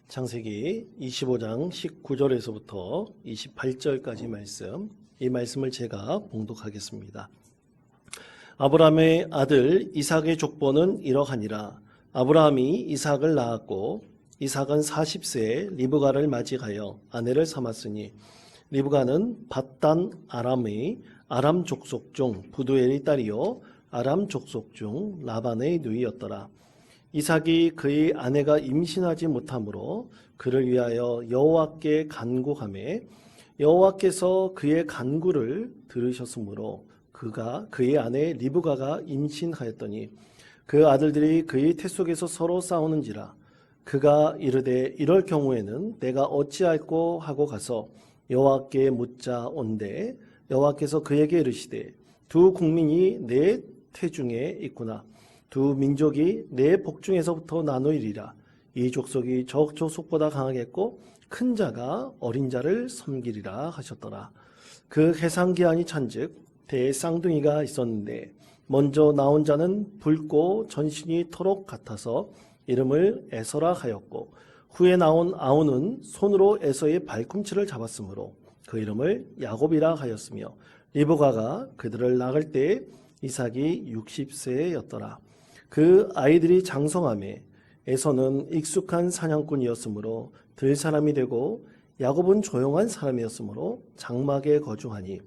창세기 25장 19절에서부터 28절까지 말씀, 이 말씀을 제가 봉독하겠습니다. 아브라함의 아들 이삭의 족보는 이러하니라. 아브라함이 이삭을 낳았고 이삭은 40세에 리브가를 맞이하여 아내를 삼았으니 리브가는 밧단 아람의 아람 족속 중 부두엘의 딸이요 아람 족속 중 라반의 누이였더라. 이삭이 그의 아내가 임신하지 못하므로 그를 위하여 여호와께 간구하매 여호와께서 그의 간구를 들으셨으므로 그의 아내 리브가가 임신하였더니 그 아들들이 그의 태 속에서 서로 싸우는지라. 그가 이르되 이럴 경우에는 내가 어찌할꼬 하고 가서 여호와께 묻자 온대 여호와께서 그에게 이르시되 두 국민이 내 태중에 있구나. 두 민족이 내 복중에서부터 나누리라. 이 족속이 저 족속보다 강하겠고 큰 자가 어린 자를 섬기리라 하셨더라. 그 해상기한이 찬즉 대쌍둥이가 있었는데 먼저 나온 자는 붉고 전신이 토록 같아서 이름을 에서라 하였고 후에 나온 아우는 손으로 에서의 발꿈치를 잡았으므로 그 이름을 야곱이라 하였으며 리브가가 그들을 낳을 때 이삭이 60세였더라. 그 아이들이 장성함에 에서는 익숙한 사냥꾼이었으므로 들 사람이 되고 야곱은 조용한 사람이었으므로 장막에 거주하니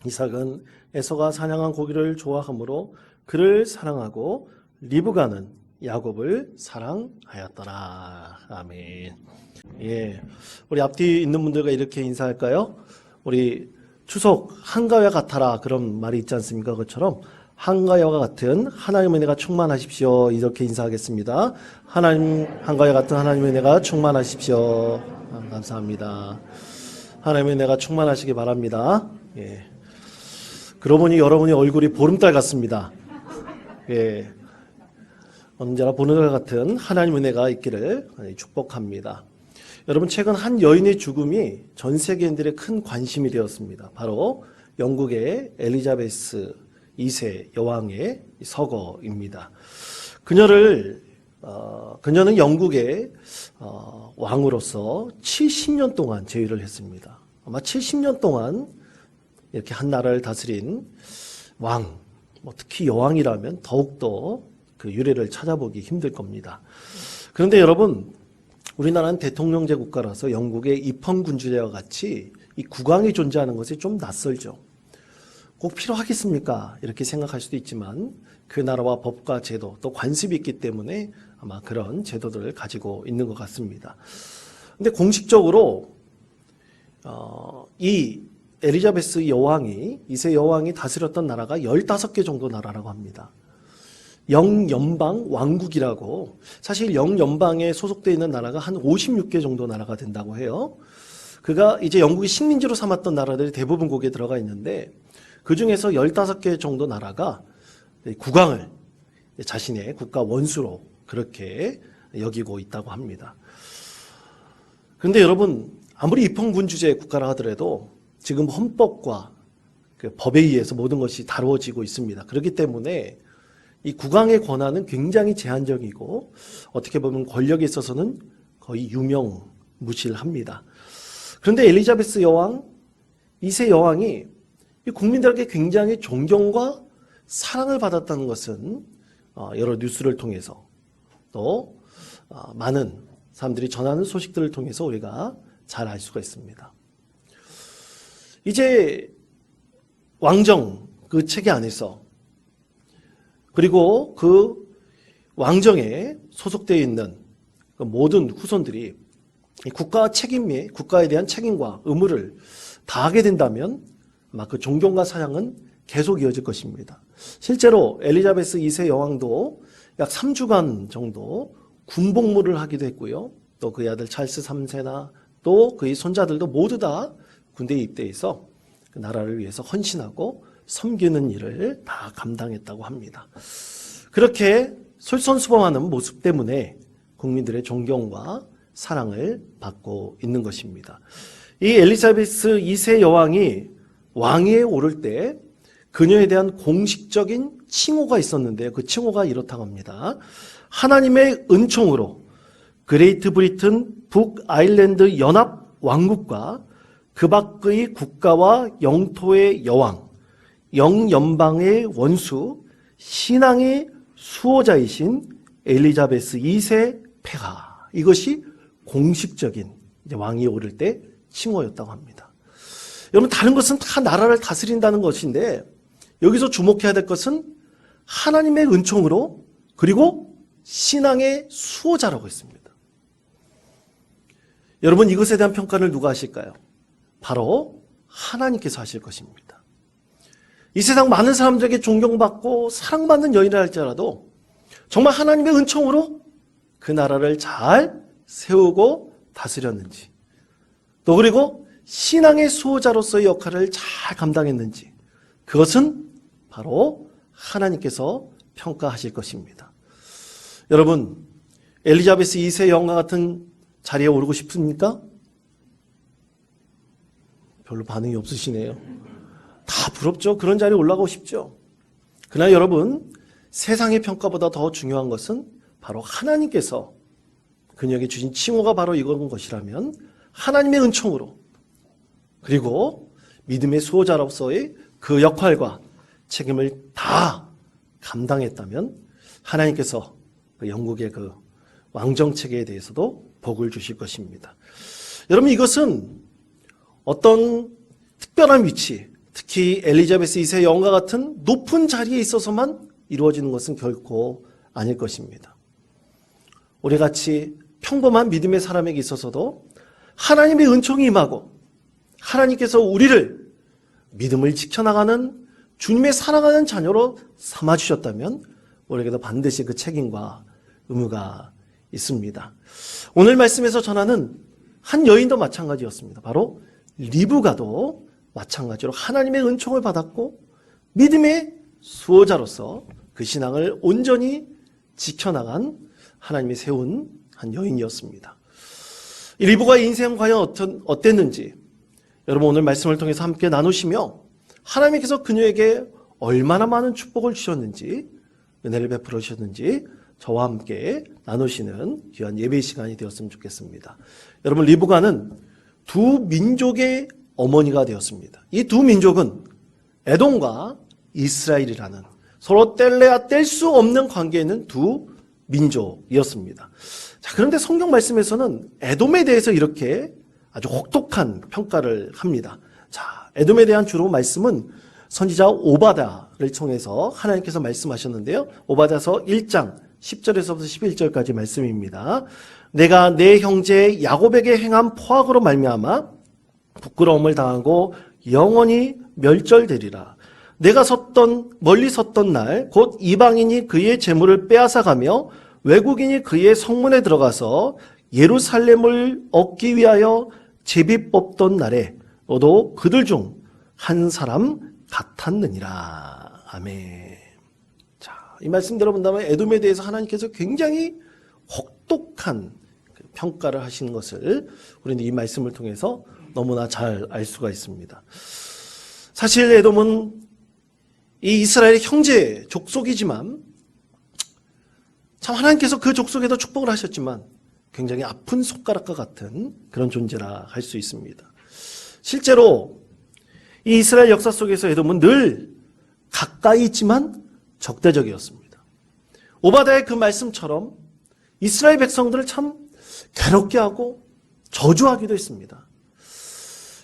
이삭은 에서가 사냥한 고기를 좋아하므로 그를 사랑하고 리브가는 야곱을 사랑하였더라. 아멘. 예, 우리 앞뒤 있는 분들과 이렇게 인사할까요? 우리 추석 한가위와 같아라 그런 말이 있지 않습니까? 그것처럼 한가위와 같은 하나님의 은혜가 충만하십시오. 이렇게 인사하겠습니다. 한가위와 같은 하나님의 은혜가 충만하십시오. 감사합니다. 하나님의 은혜가 충만하시기 바랍니다. 예. 그러고 보니 여러분의 얼굴이 보름달 같습니다. 예. 언제나 보는 것 같은 하나님의 은혜가 있기를 축복합니다. 여러분, 최근 한 여인의 죽음이 전 세계인들의 큰 관심이 되었습니다. 바로 영국의 엘리자베스 2세 여왕의 서거입니다. 그녀는 영국의 왕으로서 70년 동안 재위를 했습니다. 아마 70년 동안 이렇게 한 나라를 다스린 왕, 특히 여왕이라면 더욱더 그 유래를 찾아보기 힘들 겁니다. 그런데 여러분, 우리나라는 대통령제 국가라서 영국의 입헌군주제와 같이 이 국왕이 존재하는 것이 좀 낯설죠. 꼭 필요하겠습니까? 이렇게 생각할 수도 있지만 그 나라와 법과 제도 또 관습이 있기 때문에 아마 그런 제도들을 가지고 있는 것 같습니다. 근데 공식적으로 이 엘리자베스 여왕이 2세 여왕이 다스렸던 나라가 15개 정도 나라라고 합니다. 영연방 왕국이라고, 사실 영연방에 소속되어 있는 나라가 한 56개 정도 나라가 된다고 해요. 그가 이제 영국이 식민지로 삼았던 나라들이 대부분 거기에 들어가 있는데 그 중에서 15개 정도 나라가 국왕을 자신의 국가 원수로 그렇게 여기고 있다고 합니다. 그런데 여러분, 아무리 입헌군주제 국가라 하더라도 지금 헌법과 그 법에 의해서 모든 것이 다루어지고 있습니다. 그렇기 때문에 이 국왕의 권한은 굉장히 제한적이고 어떻게 보면 권력에 있어서는 거의 유명무실합니다. 그런데 엘리자베스 여왕, 2세 여왕이 국민들에게 굉장히 존경과 사랑을 받았다는 것은 여러 뉴스를 통해서 또 많은 사람들이 전하는 소식들을 통해서 우리가 잘 알 수가 있습니다. 이제 왕정 그 체계 안에서 그리고 그 왕정에 소속되어 있는 그 모든 후손들이 국가 책임에 국가에 대한 책임과 의무를 다하게 된다면 아마 그 존경과 사랑은 계속 이어질 것입니다. 실제로 엘리자베스 2세 여왕도 약 3주간 정도 군복무를 하기도 했고요. 또 그의 아들 찰스 3세나 또 그의 손자들도 모두 다 군대에 입대해서 그 나라를 위해서 헌신하고 섬기는 일을 다 감당했다고 합니다. 그렇게 솔선수범하는 모습 때문에 국민들의 존경과 사랑을 받고 있는 것입니다. 이 엘리자베스 2세 여왕이 왕위에 오를 때 그녀에 대한 공식적인 칭호가 있었는데요. 그 칭호가 이렇다고 합니다. 하나님의 은총으로 그레이트 브리튼 북아일랜드 연합 왕국과 그 밖의 국가와 영토의 여왕, 영연방의 원수, 신앙의 수호자이신 엘리자베스 2세 폐하. 이것이 공식적인 왕이 오를 때 칭호였다고 합니다. 여러분, 다른 것은 다 나라를 다스린다는 것인데 여기서 주목해야 될 것은 하나님의 은총으로 그리고 신앙의 수호자라고 했습니다. 여러분, 이것에 대한 평가를 누가 하실까요? 바로 하나님께서 하실 것입니다. 이 세상 많은 사람들에게 존경받고 사랑받는 여인이라 할지라도 정말 하나님의 은총으로 그 나라를 잘 세우고 다스렸는지, 또 그리고 신앙의 수호자로서의 역할을 잘 감당했는지, 그것은 바로 하나님께서 평가하실 것입니다. 여러분, 엘리자베스 2세 여왕과 같은 자리에 오르고 싶습니까? 별로 반응이 없으시네요. 다 부럽죠. 그런 자리에 올라가고 싶죠. 그러나 여러분, 세상의 평가보다 더 중요한 것은 바로 하나님께서 그녀에게 주신 칭호가 바로 이런 것이라면 하나님의 은총으로 그리고 믿음의 수호자로서의 그 역할과 책임을 다 감당했다면 하나님께서 그 영국의 그 왕정체계에 대해서도 복을 주실 것입니다. 여러분, 이것은 어떤 특별한 위치, 특히 엘리자베스 2세 여왕과 같은 높은 자리에 있어서만 이루어지는 것은 결코 아닐 것입니다. 우리같이 평범한 믿음의 사람에게 있어서도 하나님의 은총이 임하고 하나님께서 우리를 믿음을 지켜나가는 주님의 사랑하는 자녀로 삼아주셨다면 우리에게도 반드시 그 책임과 의무가 있습니다. 오늘 말씀에서 전하는 한 여인도 마찬가지였습니다. 바로 리브가도 마찬가지로 하나님의 은총을 받았고 믿음의 수호자로서 그 신앙을 온전히 지켜나간 하나님이 세운 한 여인이었습니다. 이 리브가의 인생은 과연 어땠는지 여러분 오늘 말씀을 통해서 함께 나누시며 하나님께서 그녀에게 얼마나 많은 축복을 주셨는지 은혜를 베풀어 주셨는지 저와 함께 나누시는 귀한 예배 시간이 되었으면 좋겠습니다. 여러분, 리브가는 두 민족의 어머니가 되었습니다. 이 두 민족은 에돔과 이스라엘이라는 서로 뗄래야 뗄 수 없는 관계에 있는 두 민족이었습니다. 자, 그런데 성경 말씀에서는 에돔에 대해서 이렇게 아주 혹독한 평가를 합니다. 자, 에돔에 대한 주로 말씀은 선지자 오바다를 통해서 하나님께서 말씀하셨는데요. 오바다서 1장 10절에서부터 11절까지 말씀입니다. 내가 내 형제 야곱에게 행한 포악으로 말미암아 부끄러움을 당하고 영원히 멸절되리라. 내가 멀리 섰던 날 곧 이방인이 그의 재물을 빼앗아가며 외국인이 그의 성문에 들어가서 예루살렘을 얻기 위하여 제비 뽑던 날에 너도 그들 중 한 사람 같았느니라. 아멘. 자, 이 말씀 들어본다면 에돔에 대해서 하나님께서 굉장히 혹독한 평가를 하시는 것을 우리는 이 말씀을 통해서 너무나 잘 알 수가 있습니다. 사실 에돔은 이 이스라엘의 형제 족속이지만 참 하나님께서 그 족속에도 축복을 하셨지만 굉장히 아픈 손가락과 같은 그런 존재라 할 수 있습니다. 실제로 이 이스라엘 역사 속에서 에돔은 늘 가까이 있지만 적대적이었습니다. 오바다의 그 말씀처럼 이스라엘 백성들을 참 괴롭게 하고 저주하기도 했습니다.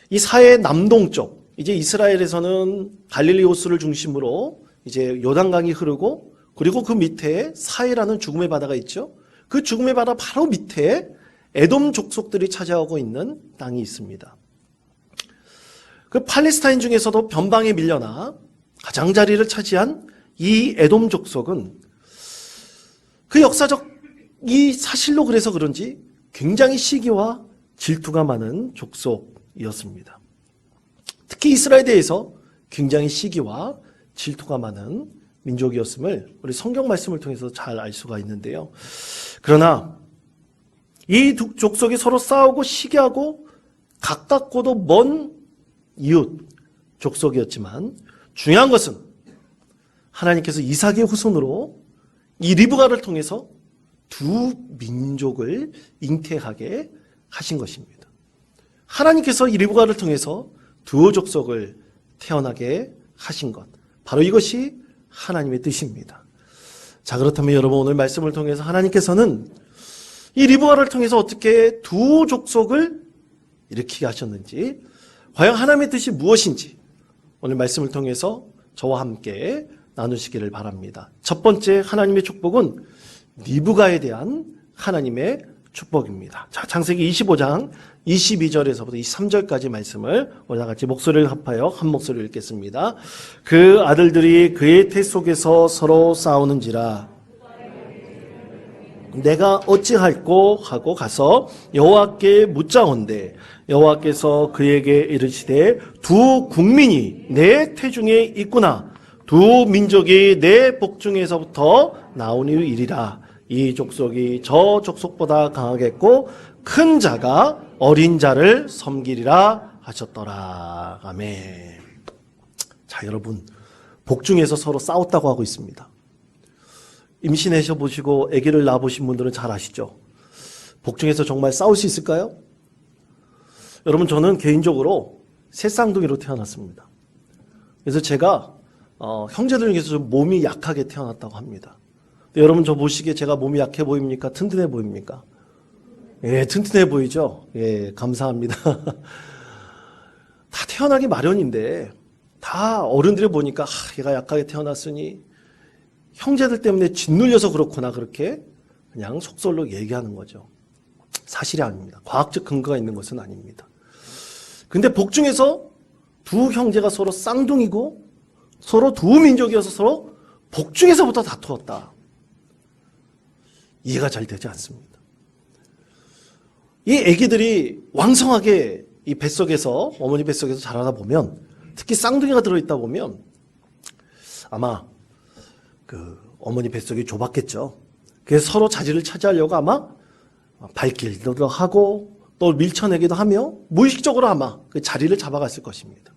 이 사해 남동쪽, 이제 이스라엘에서는 갈릴리 호수를 중심으로 이제 요단강이 흐르고 그리고 그 밑에 사해라는 죽음의 바다가 있죠. 그 죽음의 바다 바로 밑에 에돔 족속들이 차지하고 있는 땅이 있습니다. 그 팔레스타인 중에서도 변방에 밀려나 가장자리를 차지한 이 에돔 족속은 그 역사적 이 사실로 그래서 그런지 굉장히 시기와 질투가 많은 족속이었습니다. 특히 이스라엘에 대해서 굉장히 시기와 질투가 많은 민족이었음을 우리 성경 말씀을 통해서 잘 알 수가 있는데요. 그러나 이 두 족속이 서로 싸우고 시기하고 가깝고도 먼 이웃 족속이었지만 중요한 것은 하나님께서 이삭의 후손으로 이 리브가를 통해서 두 민족을 잉태하게 하신 것입니다. 하나님께서 이 리브가를 통해서 두 족속을 태어나게 하신 것, 바로 이것이 하나님의 뜻입니다. 자, 그렇다면 여러분, 오늘 말씀을 통해서 하나님께서는 이 리브가를 통해서 어떻게 두 족속을 일으키게 하셨는지, 과연 하나님의 뜻이 무엇인지 오늘 말씀을 통해서 저와 함께 나누시기를 바랍니다. 첫 번째 하나님의 축복은 리브가에 대한 하나님의 축복입니다. 자, 창세기 25장 22절에서부터 23절까지 말씀을 우리가 같이 목소리를 합하여 한 목소리를 읽겠습니다. 그 아들들이 그의 태 속에서 서로 싸우는지라 내가 어찌할꼬 하고 가서 여호와께 묻자온대 여호와께서 그에게 이르시되 두 국민이 내 태중에 있구나 두 민족이 내 복중에서부터 나오니 이리라 이 족속이 저 족속보다 강하겠고 큰 자가 어린 자를 섬기리라 하셨더라. 아멘. 자, 여러분, 복중에서 서로 싸웠다고 하고 있습니다. 임신하셔 보시고 아기를 낳아 보신 분들은 잘 아시죠? 복중에서 정말 싸울 수 있을까요? 여러분, 저는 개인적으로 새 쌍둥이로 태어났습니다. 그래서 제가 형제들 중에서 좀 몸이 약하게 태어났다고 합니다. 근데 여러분, 저 보시기에 제가 몸이 약해 보입니까? 튼튼해 보입니까? 예, 튼튼해 보이죠? 예, 감사합니다. 다 태어나기 마련인데 다 어른들이 보니까 얘가 약하게 태어났으니 형제들 때문에 짓눌려서 그렇구나 그렇게 그냥 속설로 얘기하는 거죠. 사실이 아닙니다. 과학적 근거가 있는 것은 아닙니다. 근데 복중에서 두 형제가 서로 쌍둥이고 서로 두 민족이어서 서로 복중에서부터 다투었다. 이해가 잘 되지 않습니다. 이 아기들이 왕성하게 이 뱃속에서 어머니 뱃속에서 자라다 보면 특히 쌍둥이가 들어있다 보면 아마 그 어머니 뱃속이 좁았겠죠. 그래서 서로 자리를 차지하려고 아마 발길도 하고 또 밀쳐내기도 하며 무의식적으로 아마 그 자리를 잡아갔을 것입니다.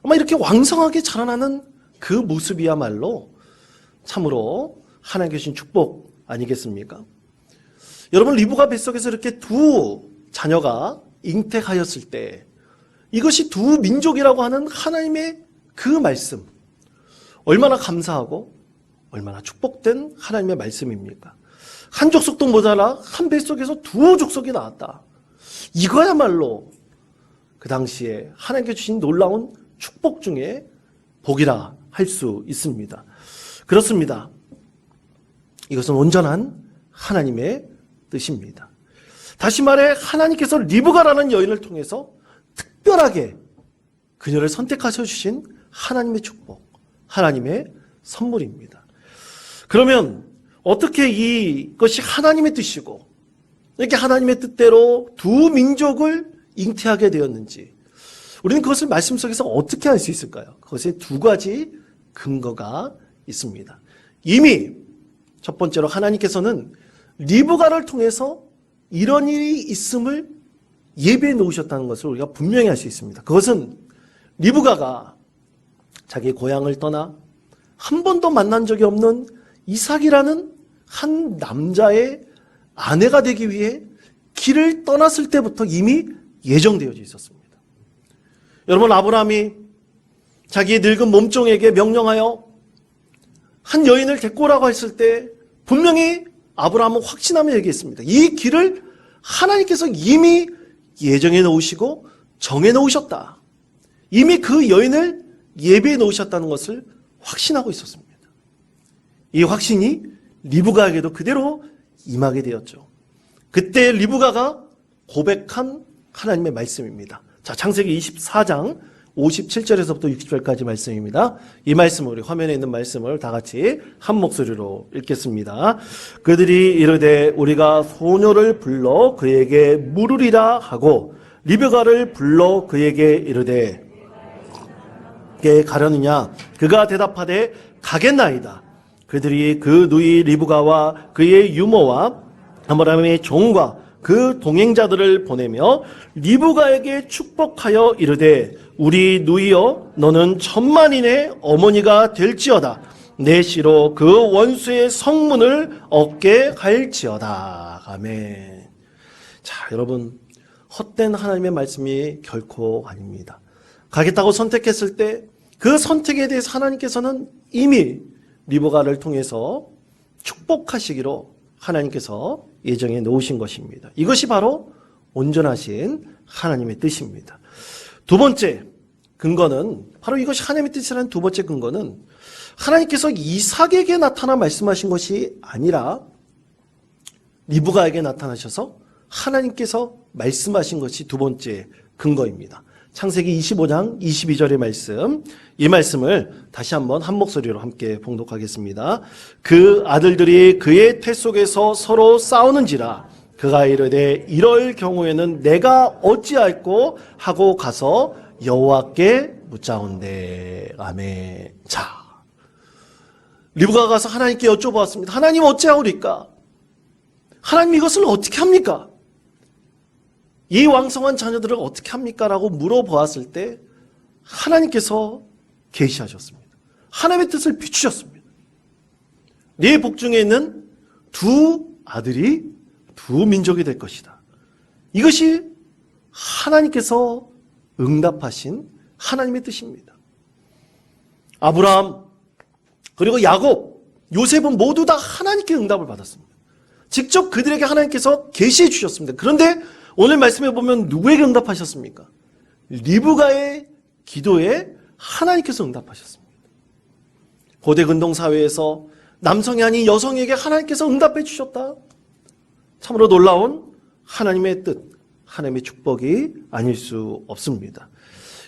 아마 이렇게 왕성하게 자라나는 그 모습이야말로 참으로 하나님께 주신 축복 아니겠습니까? 여러분, 리브가 뱃속에서 이렇게 두 자녀가 잉태하였을 때 이것이 두 민족이라고 하는 하나님의 그 말씀, 얼마나 감사하고 얼마나 축복된 하나님의 말씀입니까? 한 족속도 모자라 한 뱃속에서 두 족속이 나왔다. 이거야말로 그 당시에 하나님께 주신 놀라운 축복 중에 복이라 할 수 있습니다. 그렇습니다. 이것은 온전한 하나님의 뜻입니다. 다시 말해 하나님께서 리브가라는 여인을 통해서 특별하게 그녀를 선택하셔 주신 하나님의 축복, 하나님의 선물입니다. 그러면 어떻게 이것이 하나님의 뜻이고 이렇게 하나님의 뜻대로 두 민족을 잉태하게 되었는지 우리는 그것을 말씀 속에서 어떻게 알 수 있을까요? 그것에 두 가지 근거가 있습니다. 이미 첫 번째로 하나님께서는 리브가를 통해서 이런 일이 있음을 예비해 놓으셨다는 것을 우리가 분명히 알 수 있습니다. 그것은 리브가가 자기 고향을 떠나 한 번도 만난 적이 없는 이삭이라는 한 남자의 아내가 되기 위해 길을 떠났을 때부터 이미 예정되어져 있었습니다. 여러분, 아브라함이 자기의 늙은 몸종에게 명령하여 한 여인을 데리고 오라고 했을 때 분명히 아브라함은 확신하며 얘기했습니다. 이 길을 하나님께서 이미 예정해 놓으시고 정해 놓으셨다. 이미 그 여인을 예비해 놓으셨다는 것을 확신하고 있었습니다. 이 확신이 리브가에게도 그대로 임하게 되었죠. 그때 리브가가 고백한 하나님의 말씀입니다. 자, 창세기 24장 57절에서부터 60절까지 말씀입니다. 이 말씀을 우리 화면에 있는 말씀을 다 같이 한 목소리로 읽겠습니다. 그들이 이르되 우리가 소녀를 불러 그에게 물으리라 하고 리브가를 불러 그에게 이르되 가려느냐 그가 대답하되 가겠나이다. 그들이 그 누이 리브가와 그의 유모와 아브라함의 종과 그 동행자들을 보내며 리브가에게 축복하여 이르되 우리 누이여 너는 천만인의 어머니가 될지어다. 내 씨로 그 원수의 성문을 얻게 할지어다. 아멘. 자, 여러분, 헛된 하나님의 말씀이 결코 아닙니다. 가겠다고 선택했을 때 그 선택에 대해서 하나님께서는 이미 리브가를 통해서 축복하시기로 하나님께서 예정해 놓으신 것입니다. 이것이 바로 온전하신 하나님의 뜻입니다. 두 번째 근거는, 바로 이것이 하나님의 뜻이라는 두 번째 근거는 하나님께서 이삭에게 나타나 말씀하신 것이 아니라 리브가에게 나타나셔서 하나님께서 말씀하신 것이 두 번째 근거입니다. 창세기 25장 22절의 말씀, 이 말씀을 다시 한번 한 목소리로 함께 봉독하겠습니다. 그 아들들이 그의 태 속에서 서로 싸우는지라 그가 이르되 이럴 경우에는 내가 어찌할꼬 하고 가서 여호와께 묻자온대. 아멘. 자, 리브가가 가서 하나님께 여쭤보았습니다. 하나님 어찌하오리까? 하나님 이것을 어떻게 합니까? 이 왕성한 자녀들을 어떻게 합니까? 라고 물어보았을 때 하나님께서 계시하셨습니다. 하나님의 뜻을 비추셨습니다. 네 복중에 있는 두 아들이 두 민족이 될 것이다. 이것이 하나님께서 응답하신 하나님의 뜻입니다. 아브라함 그리고 야곱, 요셉은 모두 다 하나님께 응답을 받았습니다. 직접 그들에게 하나님께서 계시해 주셨습니다. 그런데 오늘 말씀에 보면 누구에게 응답하셨습니까? 리브가의 기도에 하나님께서 응답하셨습니다. 고대 근동 사회에서 남성이 아닌 여성에게 하나님께서 응답해 주셨다. 참으로 놀라운 하나님의 뜻, 하나님의 축복이 아닐 수 없습니다.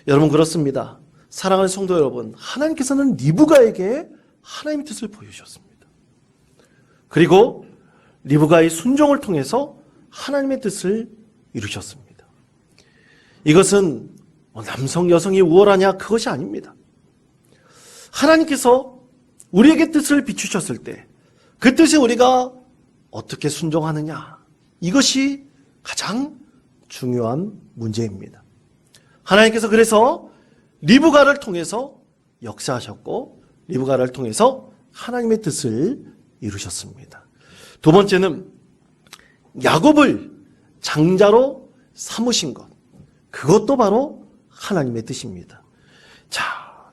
여러분, 그렇습니다. 사랑하는 성도 여러분, 하나님께서는 리브가에게 하나님의 뜻을 보여주셨습니다. 그리고 리브가의 순종을 통해서 하나님의 뜻을 이루셨습니다. 이것은 남성, 여성이 우월하냐, 그것이 아닙니다. 하나님께서 우리에게 뜻을 비추셨을 때 그 뜻에 우리가 어떻게 순종하느냐, 이것이 가장 중요한 문제입니다. 하나님께서 그래서 리브가를 통해서 역사하셨고 리브가를 통해서 하나님의 뜻을 이루셨습니다. 두 번째는 야곱을 장자로 삼으신 것, 그것도 바로 하나님의 뜻입니다. 자,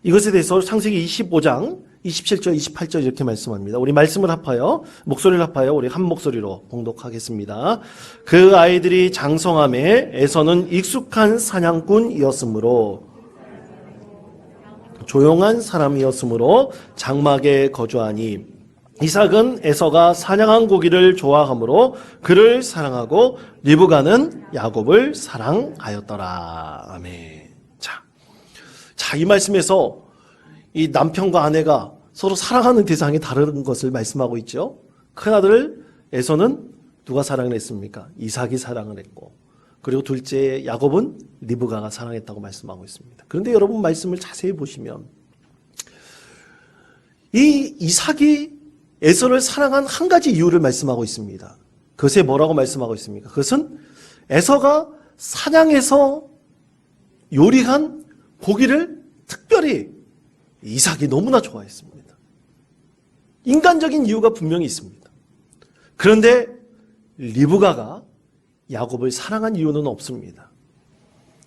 이것에 대해서 창세기 25장 27절 28절 이렇게 말씀합니다. 우리 말씀을 합하여, 목소리를 합하여 우리 한 목소리로 봉독하겠습니다. 그 아이들이 장성함에 에서는 익숙한 사냥꾼이었으므로 조용한 사람이었으므로 장막에 거주하니 이삭은 에서가 사냥한 고기를 좋아하므로 그를 사랑하고 리브가는 야곱을 사랑하였더라. 아멘. 자, 이 말씀에서 이 남편과 아내가 서로 사랑하는 대상이 다른 것을 말씀하고 있죠. 큰아들 에서는 누가 사랑을 했습니까? 이삭이 사랑을 했고, 그리고 둘째 야곱은 리브가가 사랑했다고 말씀하고 있습니다. 그런데 여러분 말씀을 자세히 보시면 이 이삭이 에서를 사랑한 한 가지 이유를 말씀하고 있습니다. 그것에 뭐라고 말씀하고 있습니까? 그것은 에서가 사냥해서 요리한 고기를 특별히 이삭이 너무나 좋아했습니다. 인간적인 이유가 분명히 있습니다. 그런데 리브가가 야곱을 사랑한 이유는 없습니다.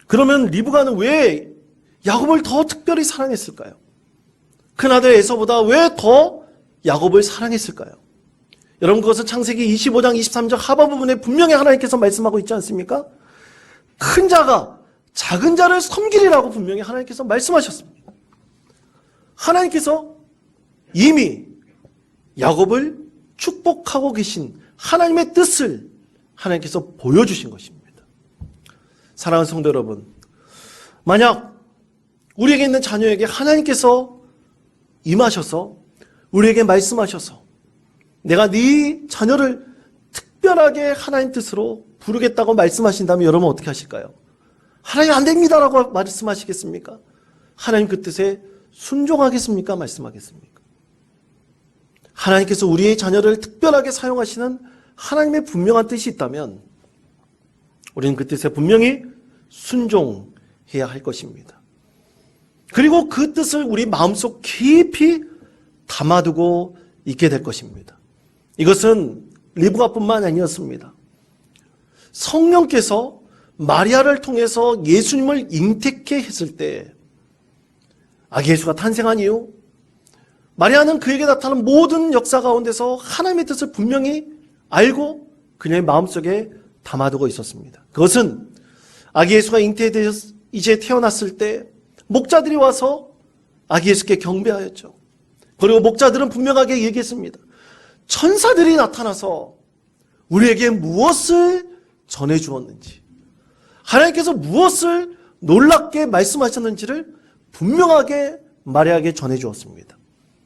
그러면 리브가는 왜 야곱을 더 특별히 사랑했을까요? 큰아들 에서보다 왜 더 야곱을 사랑했을까요? 여러분, 그것은 창세기 25장 23절 하바 부분에 분명히 하나님께서 말씀하고 있지 않습니까? 큰 자가 작은 자를 섬기리라고 분명히 하나님께서 말씀하셨습니다. 하나님께서 이미 야곱을 축복하고 계신 하나님의 뜻을 하나님께서 보여주신 것입니다. 사랑하는 성도 여러분, 만약 우리에게 있는 자녀에게 하나님께서 임하셔서 우리에게 말씀하셔서 내가 네 자녀를 특별하게 하나님 뜻으로 부르겠다고 말씀하신다면 여러분 어떻게 하실까요? 하나님 안 됩니다라고 말씀하시겠습니까? 하나님 그 뜻에 순종하겠습니까? 말씀하겠습니까? 하나님께서 우리의 자녀를 특별하게 사용하시는 하나님의 분명한 뜻이 있다면 우리는 그 뜻에 분명히 순종해야 할 것입니다. 그리고 그 뜻을 우리 마음속 깊이 담아두고 있게 될 것입니다. 이것은 리브가뿐만 아니었습니다. 성령께서 마리아를 통해서 예수님을 잉태케 했을 때 아기 예수가 탄생한 이후 마리아는 그에게 나타난 모든 역사 가운데서 하나님의 뜻을 분명히 알고 그녀의 마음속에 담아두고 있었습니다. 그것은 아기 예수가 잉태되어 이제 태어났을 때 목자들이 와서 아기 예수께 경배하였죠. 그리고 목자들은 분명하게 얘기했습니다. 천사들이 나타나서 우리에게 무엇을 전해주었는지, 하나님께서 무엇을 놀랍게 말씀하셨는지를 분명하게 마리아에게 전해주었습니다.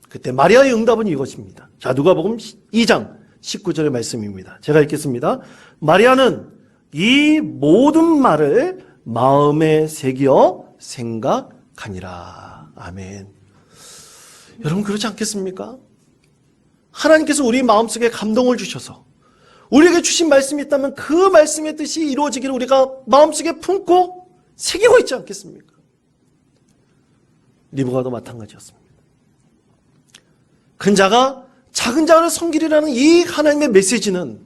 그때 마리아의 응답은 이것입니다. 자, 누가복음 2장 19절의 말씀입니다. 제가 읽겠습니다. 마리아는 이 모든 말을 마음에 새겨 생각하니라. 아멘. 여러분 그렇지 않겠습니까? 하나님께서 우리 마음속에 감동을 주셔서 우리에게 주신 말씀이 있다면 그 말씀의 뜻이 이루어지기를 우리가 마음속에 품고 새기고 있지 않겠습니까? 리브가도 마찬가지였습니다. 큰 자가 작은 자를 섬기리라는 이 하나님의 메시지는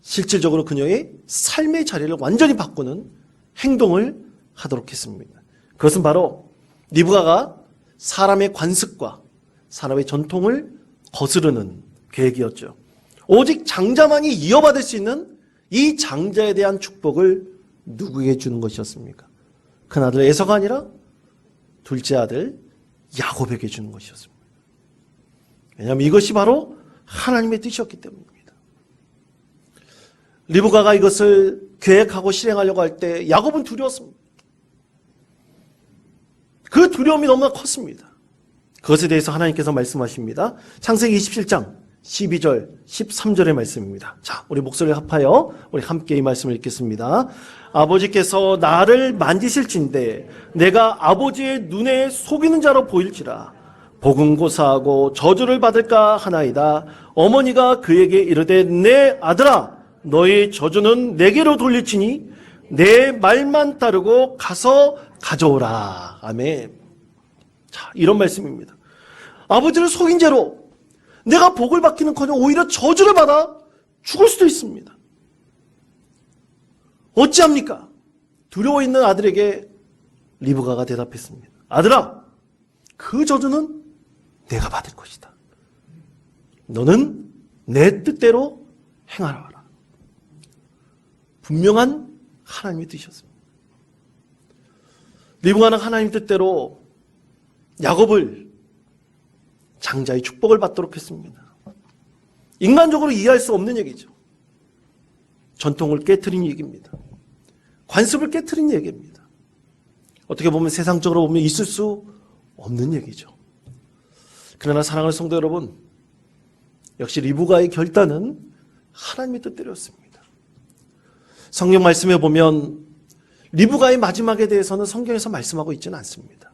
실질적으로 그녀의 삶의 자리를 완전히 바꾸는 행동을 하도록 했습니다. 그것은 바로 리브가가 사람의 관습과 사람의 전통을 거스르는 계획이었죠. 오직 장자만이 이어받을 수 있는 이 장자에 대한 축복을 누구에게 주는 것이었습니까? 큰아들 에서가 아니라 둘째 아들 야곱에게 주는 것이었습니다. 왜냐하면 이것이 바로 하나님의 뜻이었기 때문입니다. 리브가가 이것을 계획하고 실행하려고 할 때 야곱은 두려웠습니다. 그 두려움이 너무나 컸습니다. 그것에 대해서 하나님께서 말씀하십니다. 창세기 27장 12절 13절의 말씀입니다. 자, 우리 목소리를 합하여 우리 함께 이 말씀을 읽겠습니다. 아버지께서 나를 만지실진대 내가 아버지의 눈에 속이는 자로 보일지라 보금고사하고 저주를 받을까 하나이다. 어머니가 그에게 이르되 내 아들아 너의 저주는 내게로 돌릴지니 내 말만 따르고 가서 가져오라. 아멘. 자, 이런 말씀입니다. 아버지를 속인 죄로 내가 복을 받기는커녕 오히려 저주를 받아 죽을 수도 있습니다. 어찌합니까? 두려워 있는 아들에게 리브가가 대답했습니다. 아들아, 그 저주는 내가 받을 것이다. 너는 내 뜻대로 행하라. 분명한 하나님의 뜻이었습니다. 리브가는 하나님 뜻대로 야곱을 장자의 축복을 받도록 했습니다. 인간적으로 이해할 수 없는 얘기죠. 전통을 깨트린 얘기입니다. 관습을 깨트린 얘기입니다. 어떻게 보면 세상적으로 보면 있을 수 없는 얘기죠. 그러나 사랑하는 성도 여러분, 역시 리브가의 결단은 하나님의 뜻대로였습니다. 성경 말씀에 보면 리브가의 마지막에 대해서는 성경에서 말씀하고 있지는 않습니다.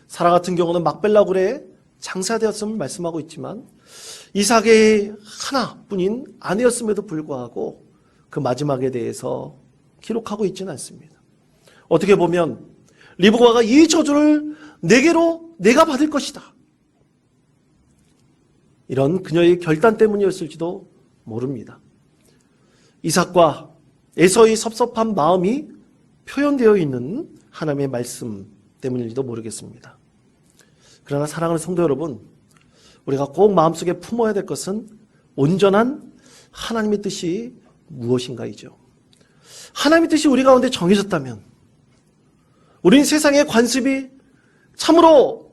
사라 같은 경우는 막벨라 굴에 장사되었음을 말씀하고 있지만 이삭의 하나뿐인 아내였음에도 불구하고 그 마지막에 대해서 기록하고 있지는 않습니다. 어떻게 보면 리브가가 이 저주를 내게로 내가 받을 것이다. 이런 그녀의 결단 때문이었을지도 모릅니다. 이삭과 에서의 섭섭한 마음이 표현되어 있는 하나님의 말씀 때문일지도 모르겠습니다. 그러나 사랑하는 성도 여러분, 우리가 꼭 마음속에 품어야 될 것은 온전한 하나님의 뜻이 무엇인가이죠. 하나님의 뜻이 우리 가운데 정해졌다면 우리는 세상의 관습이 참으로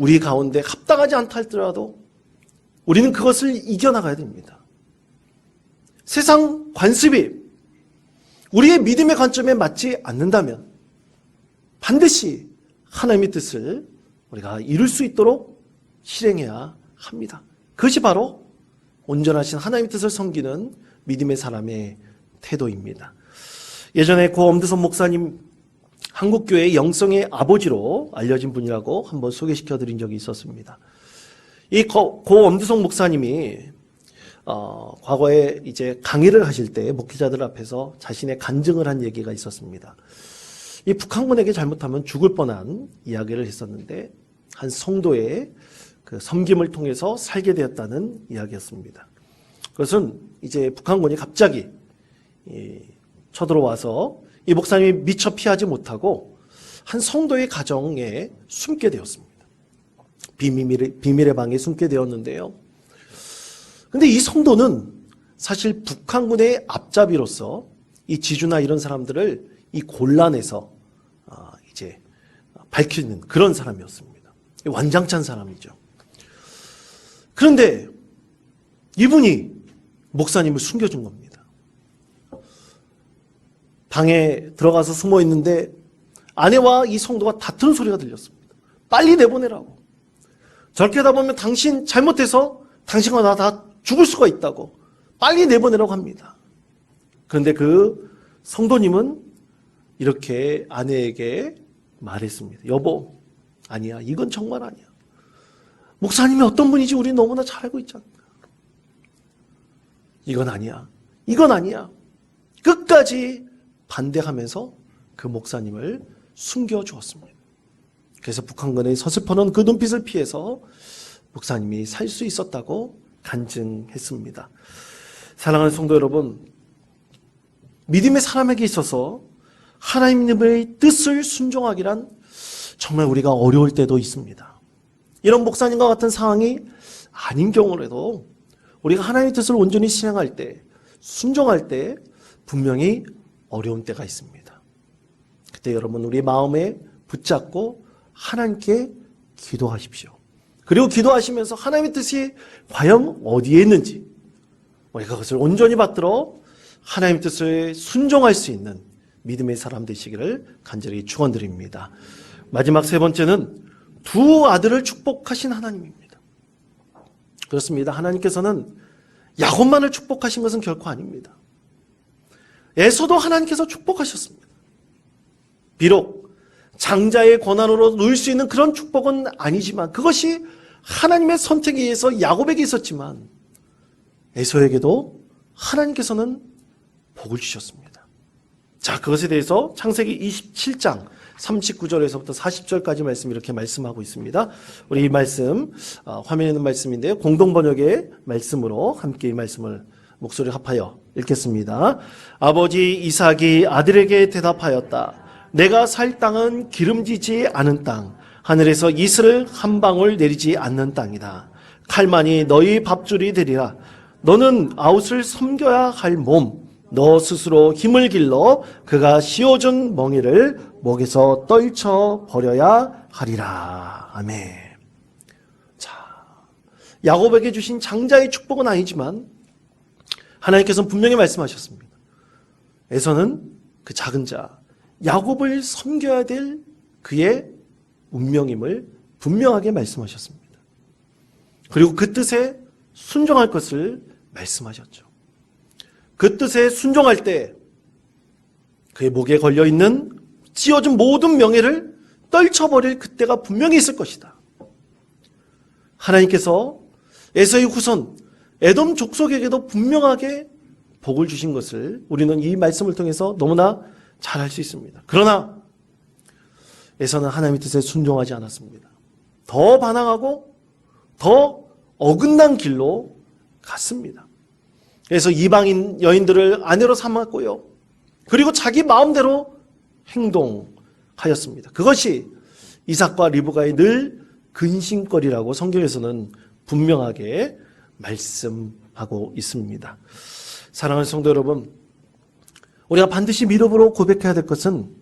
우리 가운데 합당하지 않다 할지라도 우리는 그것을 이겨나가야 됩니다. 세상 관습이 우리의 믿음의 관점에 맞지 않는다면 반드시 하나님의 뜻을 우리가 이룰 수 있도록 실행해야 합니다. 그것이 바로 온전하신 하나님의 뜻을 섬기는 믿음의 사람의 태도입니다. 예전에 고 엄드선 목사님, 한국교회의 영성의 아버지로 알려진 분이라고 한번 소개시켜 드린 적이 있었습니다. 이 고 엄드선 목사님이 과거에 이제 강의를 하실 때 목회자들 앞에서 자신의 간증을 한 얘기가 있었습니다. 이 북한군에게 잘못하면 죽을 뻔한 이야기를 했었는데 한 성도의 그 섬김을 통해서 살게 되었다는 이야기였습니다. 그것은 이제 북한군이 갑자기 쳐들어와서 이 목사님이 미처 피하지 못하고 한 성도의 가정에 숨게 되었습니다. 비밀의 방에 숨게 되었는데요. 근데 이 성도는 사실 북한군의 앞잡이로서 이 지주나 이런 사람들을 이 곤란에서 이제 밝히는 그런 사람이었습니다. 완장찬 사람이죠. 그런데 이분이 목사님을 숨겨준 겁니다. 방에 들어가서 숨어 있는데 아내와 이 성도가 다투는 소리가 들렸습니다. 빨리 내보내라고. 저렇게 하다 보면 당신 잘못해서 당신과 나 다 죽을 수가 있다고. 빨리 내보내라고 합니다. 그런데 그 성도님은 이렇게 아내에게 말했습니다. 여보, 아니야. 이건 정말 아니야. 목사님이 어떤 분인지 우리 너무나 잘 알고 있잖아. 이건 아니야. 이건 아니야. 끝까지 반대하면서 그 목사님을 숨겨주었습니다. 그래서 북한군의 서슬퍼는 그 눈빛을 피해서 목사님이 살 수 있었다고 간증했습니다. 사랑하는 성도 여러분, 믿음의 사람에게 있어서 하나님의 뜻을 순종하기란 정말 우리가 어려울 때도 있습니다. 이런 목사님과 같은 상황이 아닌 경우라도 우리가 하나님의 뜻을 온전히 실행할 때, 순종할 때 분명히 어려운 때가 있습니다. 그때 여러분 우리 마음에 붙잡고 하나님께 기도하십시오. 그리고 기도하시면서 하나님의 뜻이 과연 어디에 있는지 우리가 그것을 온전히 받들어 하나님의 뜻을 순종할 수 있는 믿음의 사람 되시기를 간절히 축원드립니다. 마지막 세 번째는 두 아들을 축복하신 하나님입니다. 그렇습니다. 하나님께서는 야곱만을 축복하신 것은 결코 아닙니다. 에서도 하나님께서 축복하셨습니다. 비록 장자의 권한으로 누릴 수 있는 그런 축복은 아니지만 그것이 하나님의 선택에 의해서 야곱에게 있었지만 에서에게도 하나님께서는 복을 주셨습니다. 자, 그것에 대해서 창세기 27장 39절에서부터 40절까지 말씀 이렇게 말씀하고 있습니다. 우리 이 말씀 화면에 있는 말씀인데요. 공동번역의 말씀으로 함께 이 말씀을 목소리 합하여 읽겠습니다. 아버지 이삭이 아들에게 대답하였다. 내가 살 땅은 기름지지 않은 땅, 하늘에서 이슬을 한 방울 내리지 않는 땅이다. 칼만이 너희 밥줄이 되리라. 너는 아웃을 섬겨야 할 몸, 너 스스로 힘을 길러 그가 씌워준 멍에를 목에서 떨쳐 버려야 하리라. 아멘. 자, 야곱에게 주신 장자의 축복은 아니지만 하나님께서는 분명히 말씀하셨습니다. 에서는 그 작은 자 야곱을 섬겨야 될 그의 운명임을 분명하게 말씀하셨습니다. 그리고 그 뜻에 순종할 것을 말씀하셨죠. 그 뜻에 순종할 때 그의 목에 걸려있는 씌워준 모든 명예를 떨쳐버릴 그때가 분명히 있을 것이다. 하나님께서 에서의 후손 에돔 족속에게도 분명하게 복을 주신 것을 우리는 이 말씀을 통해서 너무나 잘 알 수 있습니다. 그러나 에서는 하나님의 뜻에 순종하지 않았습니다. 더 반항하고 더 어긋난 길로 갔습니다. 그래서 이방인 여인들을 아내로 삼았고요. 그리고 자기 마음대로 행동하였습니다. 그것이 이삭과 리브가의 늘 근심거리라고 성경에서는 분명하게 말씀하고 있습니다. 사랑하는 성도 여러분, 우리가 반드시 믿음으로 고백해야 될 것은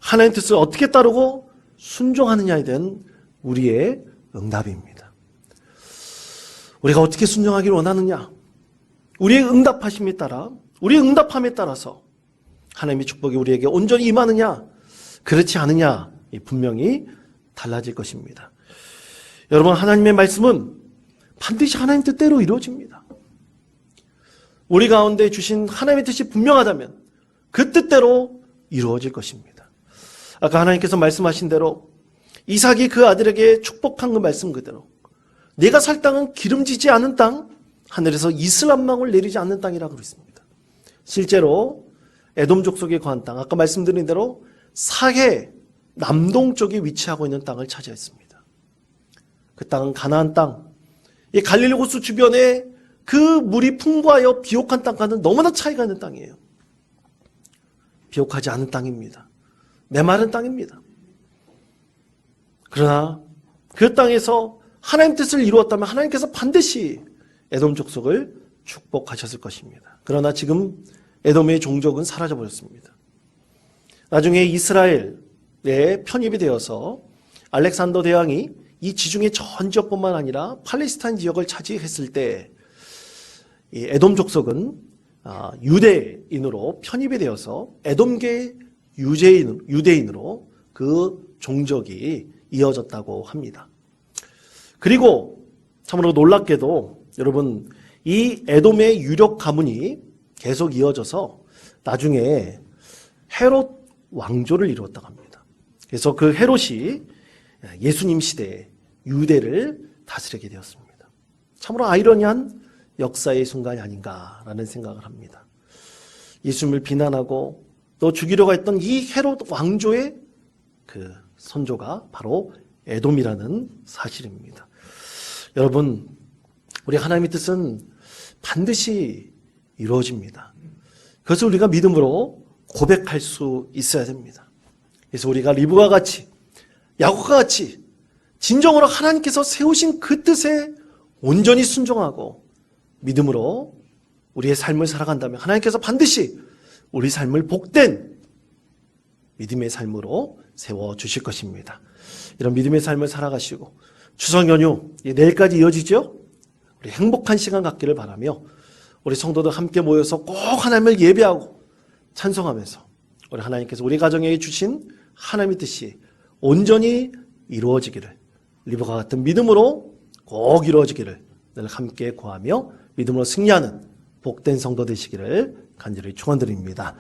하나님의 뜻을 어떻게 따르고 순종하느냐에 대한 우리의 응답입니다. 우리가 어떻게 순종하기를 원하느냐? 우리의 응답하심에 따라, 우리의 응답함에 따라서 하나님의 축복이 우리에게 온전히 임하느냐, 그렇지 않느냐 분명히 달라질 것입니다. 여러분, 하나님의 말씀은 반드시 하나님 뜻대로 이루어집니다. 우리 가운데 주신 하나님의 뜻이 분명하다면 그 뜻대로 이루어질 것입니다. 아까 하나님께서 말씀하신 대로 이삭이 그 아들에게 축복한 그 말씀 그대로 내가 살 땅은 기름지지 않은 땅, 하늘에서 이슬 한 방울 내리지 않는 땅이라고 그랬습니다. 실제로 에돔 족속에 거한 땅, 아까 말씀드린 대로 사해 남동쪽에 위치하고 있는 땅을 차지했습니다. 그 땅은 가나안 땅. 이 갈릴리 호수 주변에 그 물이 풍부하여 비옥한 땅과는 너무나 차이가 있는 땅이에요. 비옥하지 않은 땅입니다. 메마른 땅입니다. 그러나 그 땅에서 하나님 뜻을 이루었다면 하나님께서 반드시 에돔 족속을 축복하셨을 것입니다. 그러나 지금 에돔의 종족은 사라져버렸습니다. 나중에 이스라엘에 편입이 되어서 알렉산더 대왕이 이 지중해 전 지역뿐만 아니라 팔레스타인 지역을 차지했을 때 이 에돔 족속은 유대인으로 편입이 되어서 에돔계 유대인으로 그 종족이 이어졌다고 합니다. 그리고 참으로 놀랍게도 여러분 이 에돔의 유력 가문이 계속 이어져서 나중에 헤롯 왕조를 이루었다고 합니다. 그래서 그 헤롯이 예수님 시대에 유대를 다스리게 되었습니다. 참으로 아이러니한 역사의 순간이 아닌가라는 생각을 합니다. 예수님을 비난하고 또 죽이려고 했던 이 헤롯 왕조의 그 선조가 바로 에돔이라는 사실입니다. 여러분, 우리 하나님의 뜻은 반드시 이루어집니다. 그것을 우리가 믿음으로 고백할 수 있어야 됩니다. 그래서 우리가 리브와 같이 야곱과 같이 진정으로 하나님께서 세우신 그 뜻에 온전히 순종하고 믿음으로 우리의 삶을 살아간다면 하나님께서 반드시 우리 삶을 복된 믿음의 삶으로 세워주실 것입니다. 이런 믿음의 삶을 살아가시고 추석 연휴 내일까지 이어지죠? 우리 행복한 시간 갖기를 바라며 우리 성도들 함께 모여서 꼭 하나님을 예배하고 찬송하면서 우리 하나님께서 우리 가정에 주신 하나님의 뜻이 온전히 이루어지기를 리브와 같은 믿음으로 꼭 이루어지기를 늘 함께 구하며 믿음으로 승리하는 복된 성도 되시기를 간절히 축원드립니다.